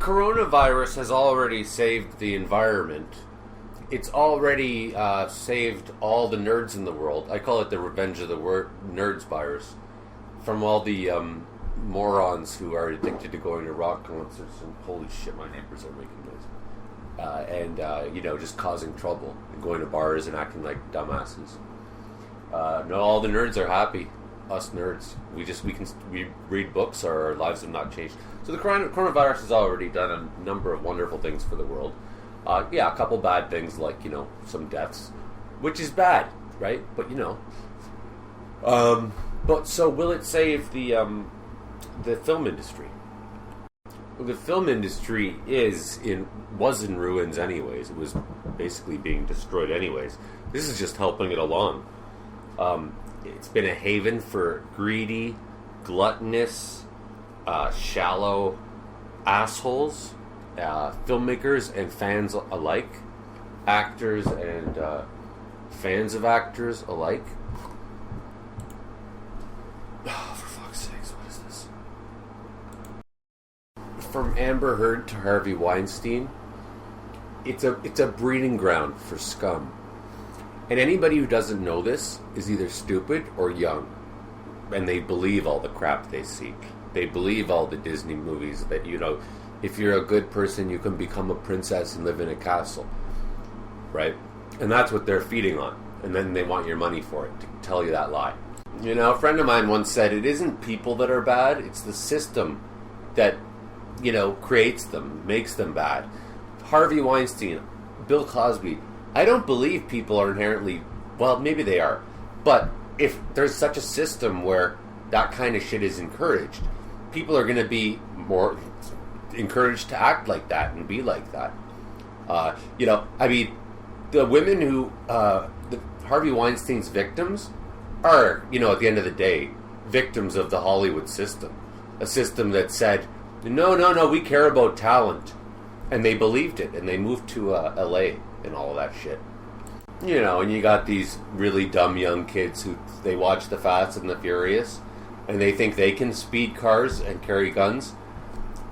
coronavirus has already saved the environment. It's already saved all the nerds in the world. I call it the revenge of the nerds virus. From all the morons who are addicted to going to rock concerts and holy shit, my neighbors are making noise. Just causing trouble and going to bars and acting like dumbasses. No, all the nerds are happy. Us nerds, we read books. Our lives have not changed. So the coronavirus has already done a number of wonderful things for the world. A couple bad things like some deaths, which is bad, right? But but so will it save the film industry? Well, the film industry was in ruins anyways. It was basically being destroyed anyways. This is just helping it along. It's been a haven for greedy, gluttonous, shallow assholes, filmmakers and fans alike, actors and fans of actors alike. Oh, for fuck's sakes, what is this? From Amber Heard to Harvey Weinstein, it's a breeding ground for scum. And anybody who doesn't know this is either stupid or young. And they believe all the crap they see. They believe all the Disney movies that, if you're a good person, you can become a princess and live in a castle. Right? And that's what they're feeding on. And then they want your money for it, to tell you that lie. A friend of mine once said, it isn't people that are bad, it's the system that, creates them, makes them bad. Harvey Weinstein, Bill Cosby, I don't believe people are inherently, well, maybe they are, but if there's such a system where that kind of shit is encouraged, people are going to be more encouraged to act like that and be like that. The women who, Harvey Weinstein's victims are, at the end of the day, victims of the Hollywood system. A system that said, no, we care about talent. And they believed it, and they moved to LA and all of that shit. And you got these really dumb young kids who, they watch The Fast and the Furious, and they think they can speed cars and carry guns,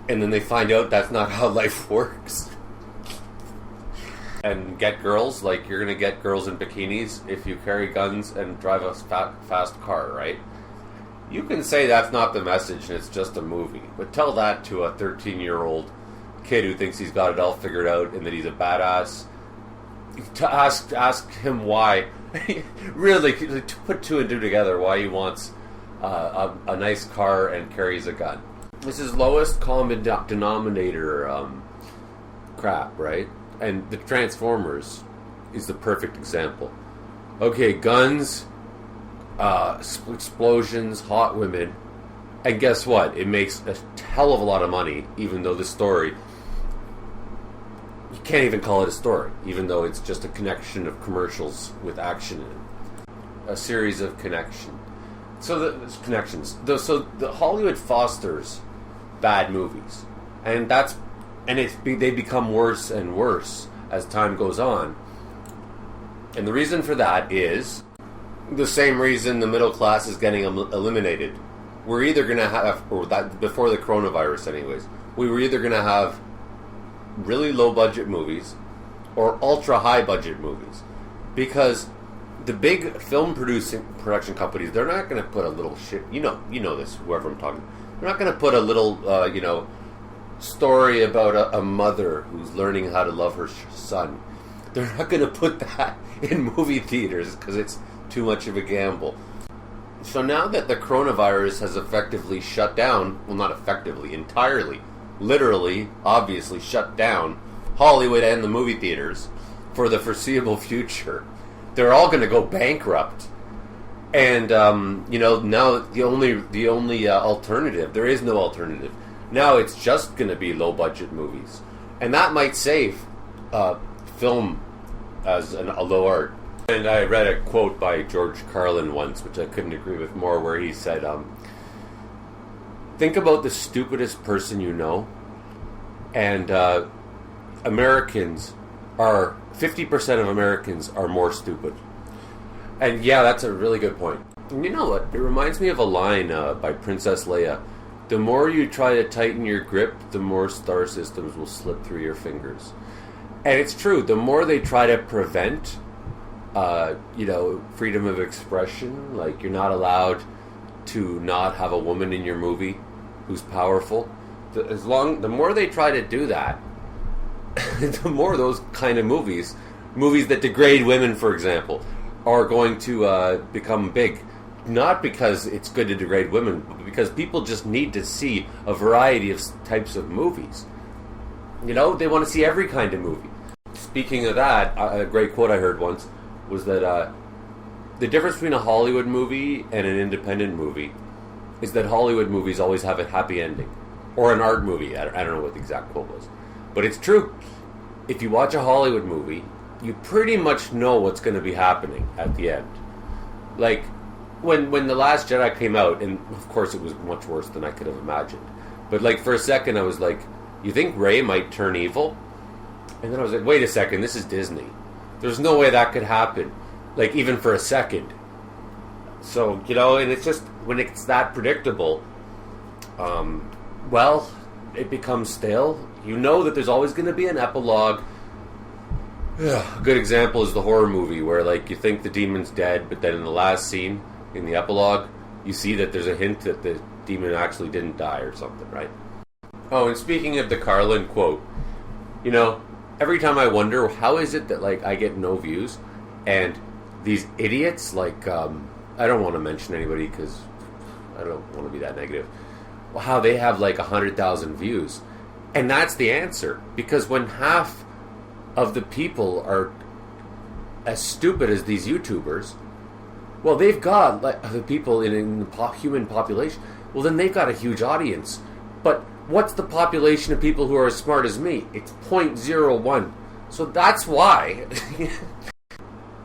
and then they find out that's not how life works. And get girls, like you're going to get girls in bikinis if you carry guns and drive a fast car, right? You can say that's not the message and it's just a movie, but tell that to a 13-year-old kid who thinks he's got it all figured out and that he's a badass. To ask him why, really, to put two and two together, why he wants a nice car and carries a gun. This is lowest common denominator crap, right? And the Transformers is the perfect example. Okay, guns, explosions, hot women, and guess what? It makes a hell of a lot of money, even though the story, you can't even call it a story, even though it's just a connection of commercials with action in it. A series of connections. So the Hollywood fosters bad movies, and they become worse and worse as time goes on. And the reason for that is the same reason the middle class is getting eliminated. We're either going to have, or that before the coronavirus anyways, we were either going to have really low budget movies or ultra high budget movies, because the big film production companies, they're not going to put a little shit, you know this, whoever I'm talking, they're not going to put a little story about a mother who's learning how to love her son. They're not going to put that in movie theaters because it's too much of a gamble. So now that the coronavirus has effectively shut down, well, not effectively, entirely, literally, obviously shut down Hollywood and the movie theaters for the foreseeable future, they're all going to go bankrupt. And now the only alternative, there is no alternative. Now it's just going to be low budget movies, and that might save film as a low art. And I read a quote by George Carlin once, which I couldn't agree with more, where he said, think about the stupidest person you know, and Americans are, 50% of Americans are more stupid. And yeah, that's a really good point. And you know what? It reminds me of a line by Princess Leia, the more you try to tighten your grip, the more star systems will slip through your fingers. And it's true. The more they try to prevent, freedom of expression, like you're not allowed to not have a woman in your movie who's powerful. The more they try to do that, the more those kind of movies that degrade women, for example, are going to become big. Not because it's good to degrade women, but because people just need to see a variety of types of movies. They want to see every kind of movie. Speaking of that, a great quote I heard once was that the difference between a Hollywood movie and an independent movie is that Hollywood movies always have a happy ending. Or an art movie. I don't know what the exact quote was. But it's true. If you watch a Hollywood movie, you pretty much know what's going to be happening at the end. Like, when The Last Jedi came out, and of course it was much worse than I could have imagined. But like for a second I was like, you think Rey might turn evil? And then I was like, wait a second, this is Disney. There's no way that could happen. Like, even for a second. So, and it's just, when it's that predictable, it becomes stale. You know that there's always going to be an epilogue. A good example is the horror movie, where, like, you think the demon's dead, but then in the last scene, in the epilogue, you see that there's a hint that the demon actually didn't die or something, right? Oh, and speaking of the Carlin quote, every time I wonder, how is it that, like, I get no views, and these idiots, like, I don't want to mention anybody because I don't want to be that negative, how they have, like, 100,000 views. And that's the answer. Because when half of the people are as stupid as these YouTubers, well, they've got, like, the people in the human population, well, then they've got a huge audience. But what's the population of people who are as smart as me? It's 0.01. So that's why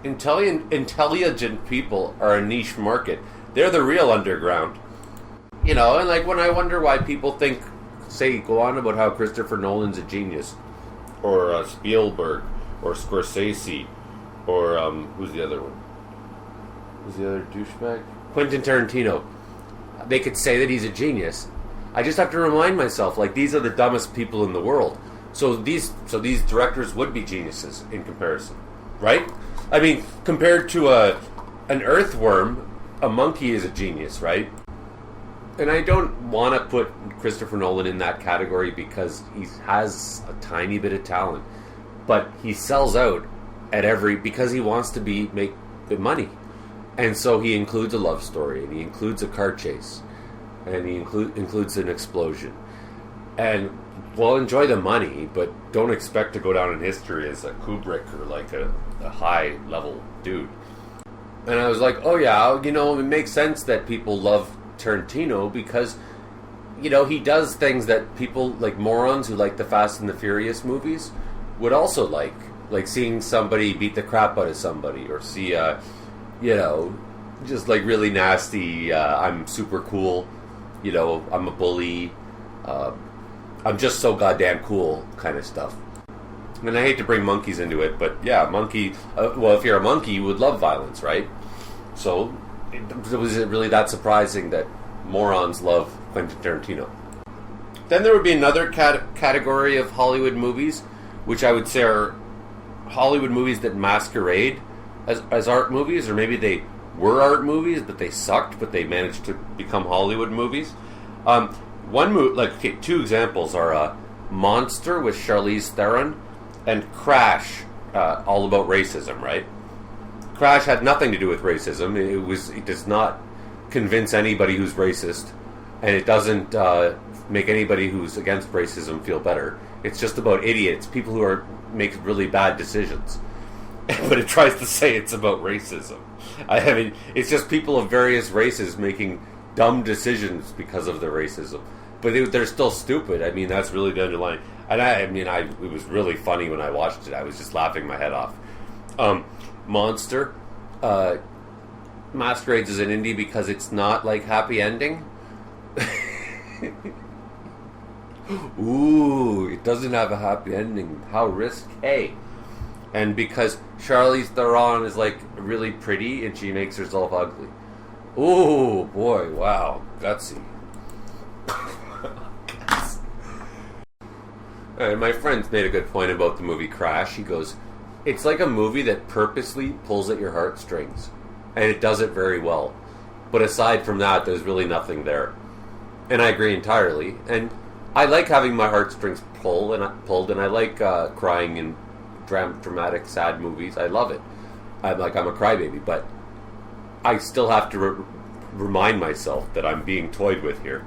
intelligent people are a niche market. They're the real underground. And like when I wonder why people go on about how Christopher Nolan's a genius, or Spielberg, or Scorsese, or who's the other one? Who's the other douchebag? Quentin Tarantino. They could say that he's a genius. I just have to remind myself, like, these are the dumbest people in the world. So these directors would be geniuses in comparison, right? I mean, compared to an earthworm, a monkey is a genius, right? And I don't want to put Christopher Nolan in that category because he has a tiny bit of talent, but he sells out because he wants to make the money, and so he includes a love story, and he includes a car chase, and he includes an explosion, and well, enjoy the money, but don't expect to go down in history as a Kubrick or like a high level dude. And I was like, oh yeah, it makes sense that people love Tarantino because, he does things that people, like morons who like the Fast and the Furious movies, would also like seeing somebody beat the crap out of somebody, or see, just like really nasty, I'm super cool, I'm a bully, I'm just so goddamn cool kind of stuff. And I hate to bring monkeys into it, but yeah, if you're a monkey, you would love violence, right? So, was it really that surprising that morons love Quentin Tarantino? Then there would be another category of Hollywood movies, which I would say are Hollywood movies that masquerade as art movies, or maybe they were art movies, but they sucked, but they managed to become Hollywood movies. Two examples are Monster with Charlize Theron and Crash, all about racism, right? Crash had nothing to do with racism. It does not convince anybody who's racist, and it doesn't make anybody who's against racism feel better. It's just about idiots, people who make really bad decisions. But it tries to say it's about racism. I mean, it's just people of various races making dumb decisions because of their racism. But they're still stupid. I mean, that's really the underlying. And it was really funny when I watched it. I was just laughing my head off. Monster masquerades as an indie because it's not like happy ending. Ooh, it doesn't have a happy ending. How risque. And because Charlize Theron is like really pretty and she makes herself ugly. Ooh, boy, wow, gutsy. And my friend made a good point about the movie Crash. He goes, it's like a movie that purposely pulls at your heartstrings. And it does it very well. But aside from that, there's really nothing there. And I agree entirely. And I like having my heartstrings pulled, and I like crying in dramatic, sad movies. I love it. I'm a crybaby, but I still have to remind myself that I'm being toyed with here.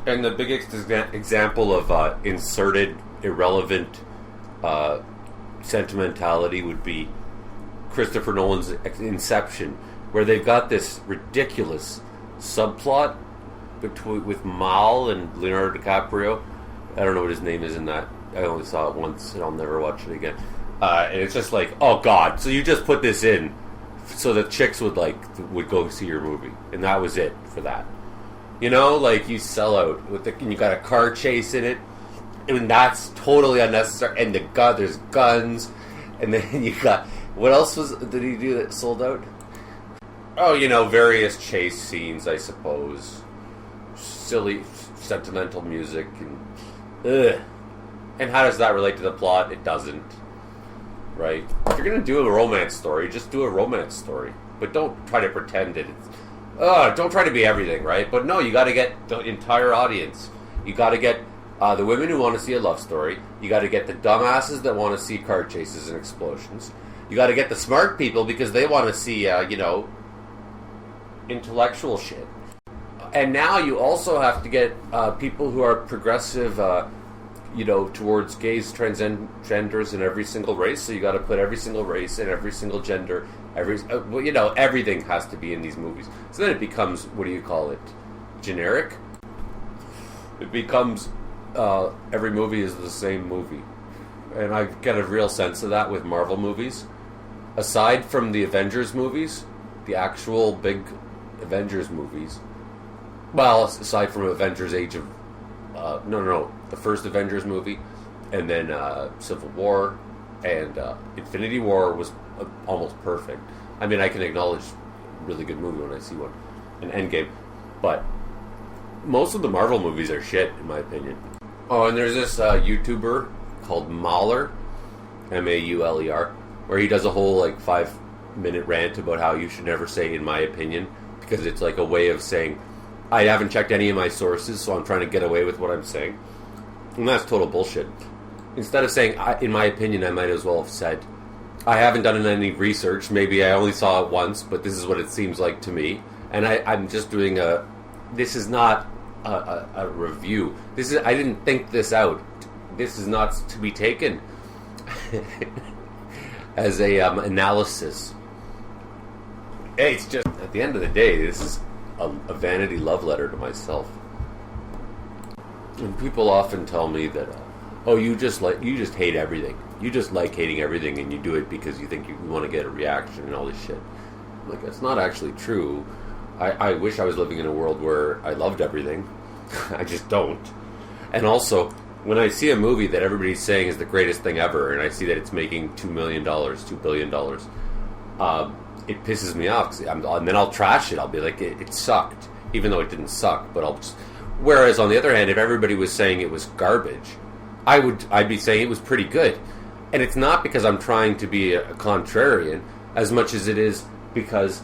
And the biggest example of inserted, irrelevant sentimentality would be Christopher Nolan's Inception, where they've got this ridiculous subplot with Mal and Leonardo DiCaprio. I don't know what his name is in that. I only saw it once, and I'll never watch it again. And it's just like, oh god, so you just put this in so that chicks would go see your movie, and that was it for that. You know, like, you sell out and you got a car chase in it, and that's totally unnecessary. And there's guns, and then you got, what else did he do that sold out? Oh, you know, various chase scenes, I suppose. Silly, sentimental music, and And how does that relate to the plot? It doesn't. Right? If you're going to do a romance story, just do a romance story. But don't try to pretend that it's... don't try to be everything, right? But no, you got to get the entire audience. You got to get the women who want to see a love story. You got to get the dumbasses that want to see car chases and explosions. You got to get the smart people because they want to see, intellectual shit. And now you also have to get people who are progressive, towards gays, transgenders in every single race. So you got to put every single race and every single gender, everything has to be in these movies. So then it becomes, what do you call it? Generic? It becomes every movie is the same movie. And I get a real sense of that with Marvel movies. Aside from the Avengers movies, the actual big Avengers movies, well, aside from Avengers Age of... the first Avengers movie, and then Civil War, and Infinity War was almost perfect. I mean, I can acknowledge a really good movie when I see one, an Endgame, but most of the Marvel movies are shit, in my opinion. Oh, and there's this YouTuber called Mahler, Mauler, where he does a whole 5-minute rant about how you should never say "in my opinion" because it's like a way of saying I haven't checked any of my sources, so I'm trying to get away with what I'm saying. And that's total bullshit. Instead of saying, in my opinion, I might as well have said, I haven't done any research. Maybe I only saw it once, but this is what it seems like to me. And I'm just doing this is not a review. I didn't think this out. This is not to be taken as a analysis. Hey, it's just, at the end of the day, this is a vanity love letter to myself. And people often tell me that, you just hate everything. You just like hating everything, and you do it because you think you want to get a reaction and all this shit. I'm like, that's not actually true. I wish I was living in a world where I loved everything. I just don't. And also, when I see a movie that everybody's saying is the greatest thing ever, and I see that it's making $2 billion, it pisses me off, and then I'll trash it. I'll be like, it sucked, even though it didn't suck. But whereas on the other hand, if everybody was saying it was garbage, I'd be saying it was pretty good. And it's not because I'm trying to be a contrarian, as much as it is because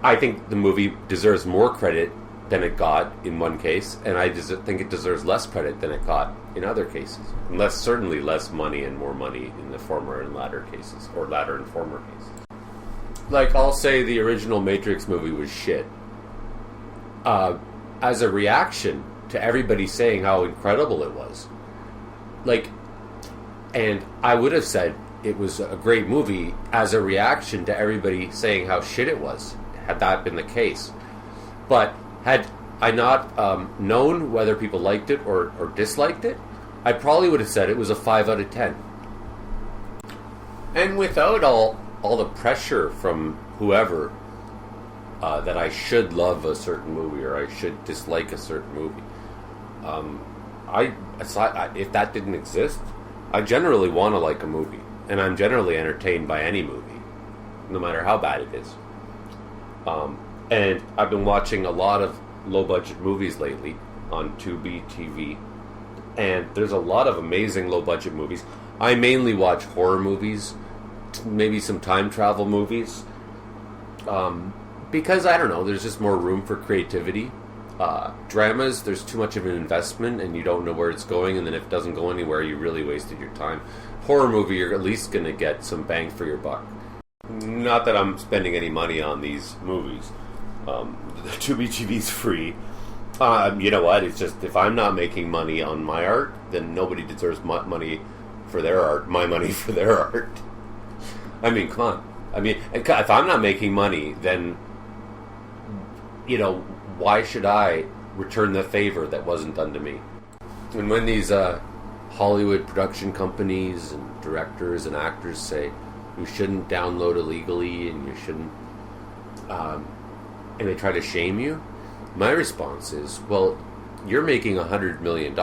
I think the movie deserves more credit than it got in one case, and I think it deserves less credit than it got in other cases. And certainly less money and more money in the former and latter cases, or latter and former cases. I'll say the original Matrix movie was shit. As a reaction to everybody saying how incredible it was. And I would have said it was a great movie as a reaction to everybody saying how shit it was, had that been the case. But had I not known whether people liked it or disliked it, I probably would have said it was a 5 out of 10. And without all the pressure from whoever that I should love a certain movie or I should dislike a certain movie, if that didn't exist, I generally want to like a movie, and I'm generally entertained by any movie, no matter how bad it is. And I've been watching a lot of low-budget movies lately on Tubi TV, And there's a lot of amazing low-budget movies. I mainly watch horror movies, maybe some time travel movies, because, I don't know, there's just more room for creativity. Dramas, there's too much of an investment, and you don't know where it's going, and then if it doesn't go anywhere, you really wasted your time. Horror movie, you're at least going to get some bang for your buck. Not that I'm spending any money on these movies. The Tubi TV's free. You know what? It's just, if I'm not making money on my art, then nobody deserves money for their art. My money for their art. I mean, come on. I mean, if I'm not making money, then, you know, why should I return the favor that wasn't done to me? And when these Hollywood production companies and directors and actors say you shouldn't download illegally and you shouldn't, and they try to shame you, my response is, well, you're making $100 million.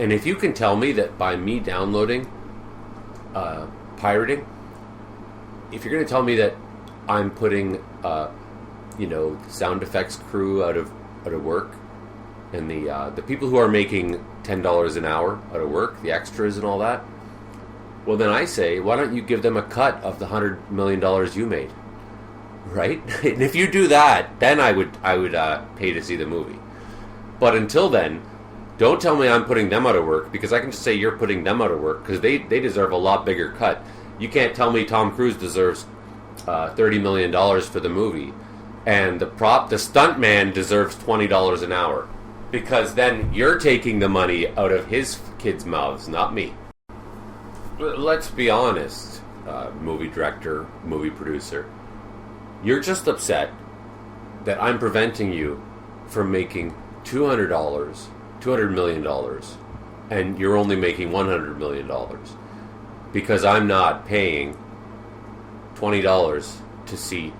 And if you can tell me that by me downloading, pirating, if you're going to tell me that I'm putting, you know, sound effects crew out of work, and the people who are making $10 an hour out of work, the extras and all that, well, then I say, why don't you give them a cut of the $100 million you made? Right? And if you do that, then I would pay to see the movie. But until then, don't tell me I'm putting them out of work, because I can just say you're putting them out of work, because they deserve a lot bigger cut. You can't tell me Tom Cruise deserves $30 million for the movie, and the stunt man deserves $20 an hour, because then you're taking the money out of his kids' mouths, not me. Let's be honest, movie director, movie producer. You're just upset that I'm preventing you from making $200 million, and you're only making $100 million, because I'm not paying $20 to see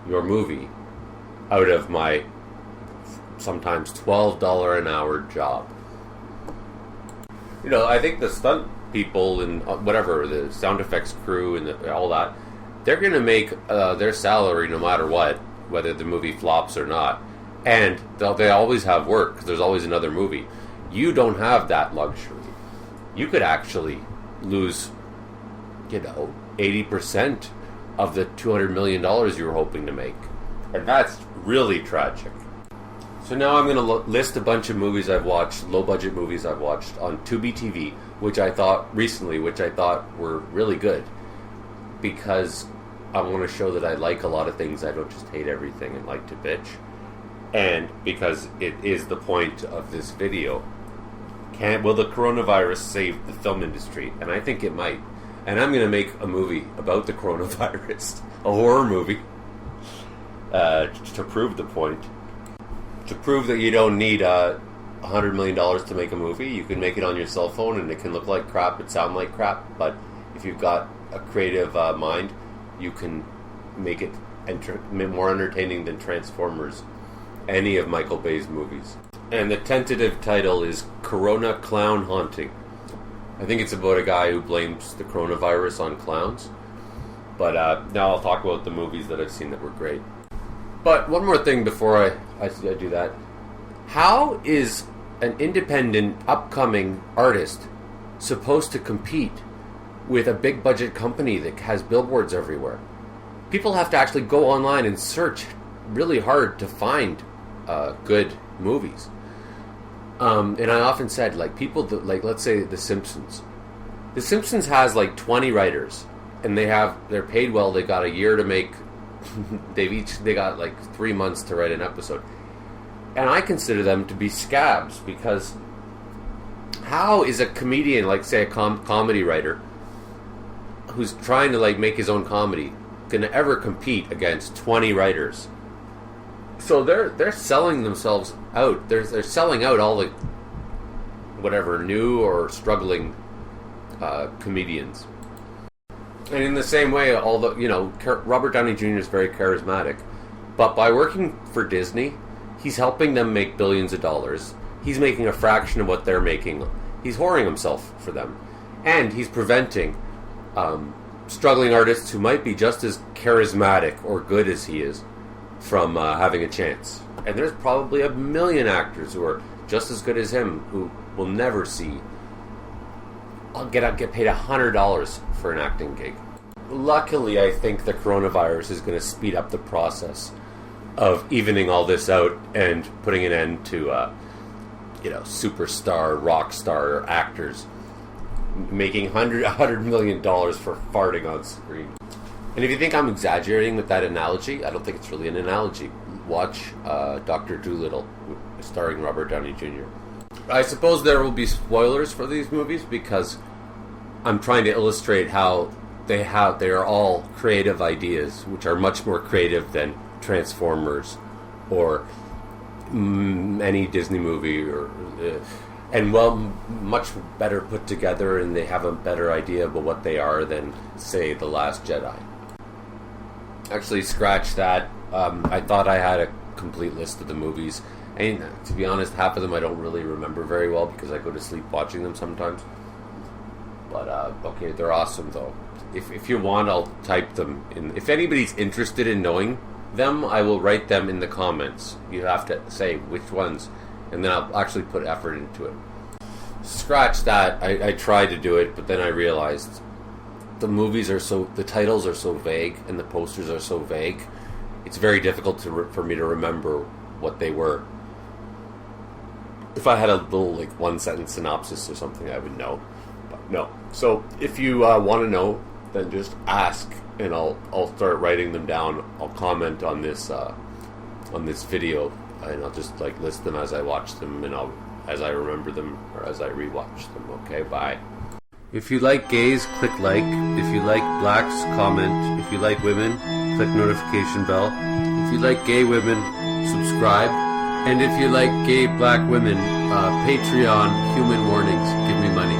your movie out of my sometimes $12 an hour job. You know, I think the stunt people and whatever, the sound effects crew and all that, they're going to make their salary no matter what, whether the movie flops or not. And they always have work, because there's always another movie. You don't have that luxury. You could actually lose, you know, 80% of the $200 million you were hoping to make. And that's really tragic. So now I'm going to list a bunch of movies I've watched, low-budget movies I've watched on Tubi TV, which I thought were really good. Because I want to show that I like a lot of things. I don't just hate everything and like to bitch. And because it is the point of this video. Will the coronavirus save the film industry? And I think it might. And I'm going to make a movie about the coronavirus. A horror movie. To prove the point. To prove that you don't need $100 million to make a movie. You can make it on your cell phone, and it can look like crap, it sound like crap. But if you've got a creative mind, you can make it more entertaining than Transformers, any of Michael Bay's movies. And the tentative title is Corona Clown Haunting. I think it's about a guy who blames the coronavirus on clowns. But now I'll talk about the movies that I've seen that were great. But one more thing before I do that. How is an independent, upcoming artist supposed to compete with a big budget company that has billboards everywhere? People have to actually go online and search really hard to find good movies. And I often said, like, people that, like, let's say The Simpsons. The Simpsons has like 20 writers, and they're paid well. They got a year to make. They got like 3 months to write an episode, and I consider them to be scabs, because how is a comedian, like say a comedy writer, who's trying to like make his own comedy, gonna ever compete against 20 writers? So they're selling themselves out. They're selling out all the whatever new or struggling comedians. And in the same way, although, you know, Robert Downey Jr. is very charismatic, but by working for Disney, he's helping them make billions of dollars. He's making a fraction of what they're making. He's whoring himself for them. And he's preventing struggling artists who might be just as charismatic or good as he is from having a chance. And there's probably a million actors who are just as good as him, who will never see. I'll get paid $100 for an acting gig. Luckily, I think the coronavirus is going to speed up the process of evening all this out and putting an end to, superstar, rock star actors making $100 million for farting on screen. And if you think I'm exaggerating with that analogy, I don't think it's really an analogy. Watch Dr. Dolittle, starring Robert Downey Jr. I suppose there will be spoilers for these movies because I'm trying to illustrate how they are all creative ideas, which are much more creative than Transformers or any Disney movie, and much better put together, and they have a better idea about what they are than, say, The Last Jedi. Actually, scratch that. I thought I had a complete list of the movies, and to be honest, half of them I don't really remember very well because I go to sleep watching them sometimes. But okay, they're awesome though. If you want, I'll type them in. If anybody's interested in knowing them, I will write them in the comments. You have to say which ones, and then I'll actually put effort into it. Scratch that. I tried to do it, but then I realized the titles are so vague, and the posters are so vague. It's very difficult for me to remember what they were. If I had a little one sentence synopsis or something, I would know. But no. So if you want to know, then just ask, and I'll start writing them down. I'll comment on this video, and I'll just list them as I watch them, and as I remember them or as I rewatch them. Okay, bye. If you like gays, click like. If you like blacks, comment. If you like women, click notification bell. If you like gay women, subscribe. And if you like gay black women, Patreon, human warnings, give me money.